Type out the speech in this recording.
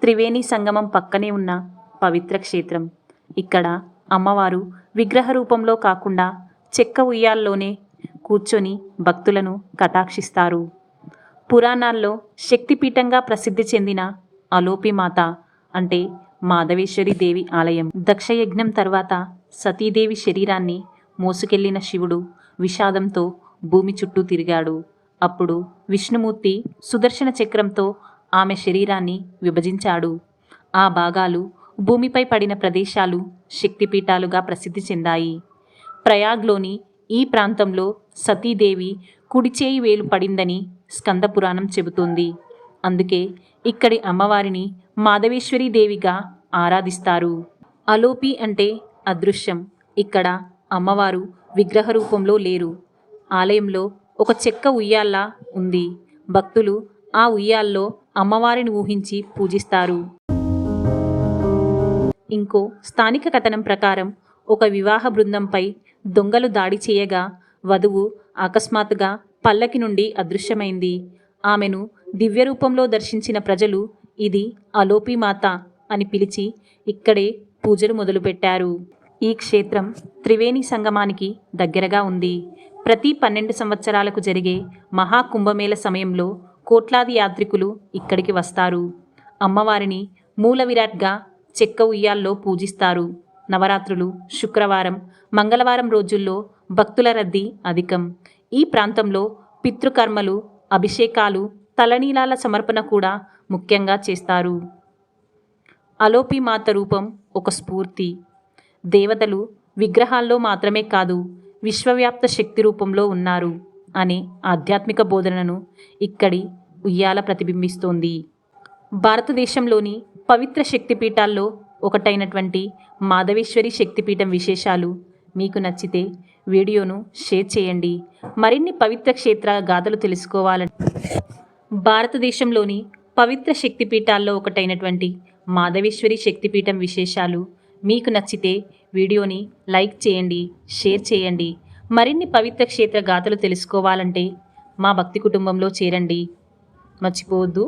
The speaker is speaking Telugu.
త్రివేణి సంగమం పక్కనే ఉన్న పవిత్ర క్షేత్రం. ఇక్కడ అమ్మవారు విగ్రహ రూపంలో కాకుండా చెక్క ఉయ్యాల్లోనే కూర్చొని భక్తులను కటాక్షిస్తారు. పురాణాల్లో శక్తిపీఠంగా ప్రసిద్ధి చెందిన అలోపిమాత అంటే మాధవేశ్వరి దేవి ఆలయం. దక్షయజ్ఞం తర్వాత సతీదేవి శరీరాన్ని మోసుకెళ్లిన శివుడు విషాదంతో భూమి చుట్టూ తిరిగాడు. అప్పుడు విష్ణుమూర్తి సుదర్శన చక్రంతో ఆమె శరీరాన్ని విభజించాడు. ఆ భాగాలు భూమిపై పడిన ప్రదేశాలు శక్తిపీఠాలుగా ప్రసిద్ధి చెందాయి. ప్రయాగ్లోని ఈ ప్రాంతంలో సతీదేవి కుడిచేయి వేలు పడిందని స్కంద పురాణం చెబుతుంది. అందుకే ఇక్కడి అమ్మవారిని మాధవేశ్వరి దేవిగా ఆరాధిస్తారు. అలోపి అంటే అదృశ్యం. ఇక్కడ అమ్మవారు విగ్రహ రూపంలో లేరు. ఆలయంలో ఒక చెక్క ఉయ్యాల్లా ఉంది. భక్తులు ఆ ఉయ్యాల్లో అమ్మవారిని ఊహించి పూజిస్తారు. ఇంకో స్థానిక కథనం ప్రకారం ఒక వివాహ బృందంపై దొంగలు దాడి చేయగా వధువు అకస్మాత్తుగా పల్లకి నుండి అదృశ్యమైంది. ఆమెను దివ్య రూపంలో దర్శించిన ప్రజలు ఇది అలోపిమాత అని పిలిచి ఇక్కడే పూజలు మొదలుపెట్టారు. ఈ క్షేత్రం త్రివేణి సంగమానికి దగ్గరగా ఉంది. ప్రతి 12 సంవత్సరాలకు జరిగే మహాకుంభమేళ సమయంలో కోట్లాది యాత్రికులు ఇక్కడికి వస్తారు. అమ్మవారిని మూల విరాట్గా చెక్క ఉయ్యాల్లో పూజిస్తారు. నవరాత్రులు, శుక్రవారం, మంగళవారం రోజుల్లో భక్తుల రద్దీ అధికం. ఈ ప్రాంతంలో పితృకర్మలు, అభిషేకాలు, తలనీలాల సమర్పణ కూడా ముఖ్యంగా చేస్తారు. అలోపిమాత రూపం ఒక స్ఫూర్తి. దేవతలు విగ్రహాల్లో మాత్రమే కాదు, విశ్వవ్యాప్త శక్తి రూపంలో ఉన్నారు అనే ఆధ్యాత్మిక బోధనను ఇక్కడి ఉయ్యాల ప్రతిబింబిస్తోంది. భారతదేశంలోని పవిత్ర శక్తిపీఠాల్లో ఒకటైనటువంటి మాధవేశ్వరి శక్తిపీఠం విశేషాలు మీకు నచ్చితే వీడియోను షేర్ చేయండి. మరిన్ని పవిత్ర క్షేత్ర గాథలు తెలుసుకోవాలంటే భారతదేశంలోని పవిత్ర శక్తిపీఠాల్లో ఒకటైనటువంటి మాధవేశ్వరి శక్తిపీఠం విశేషాలు మీకు నచ్చితే వీడియోని లైక్ చేయండి, షేర్ చేయండి. మరిన్ని పవిత్ర క్షేత్ర గాథలు తెలుసుకోవాలంటే మా భక్తి కుటుంబంలో చేరండి. మర్చిపోవద్దు.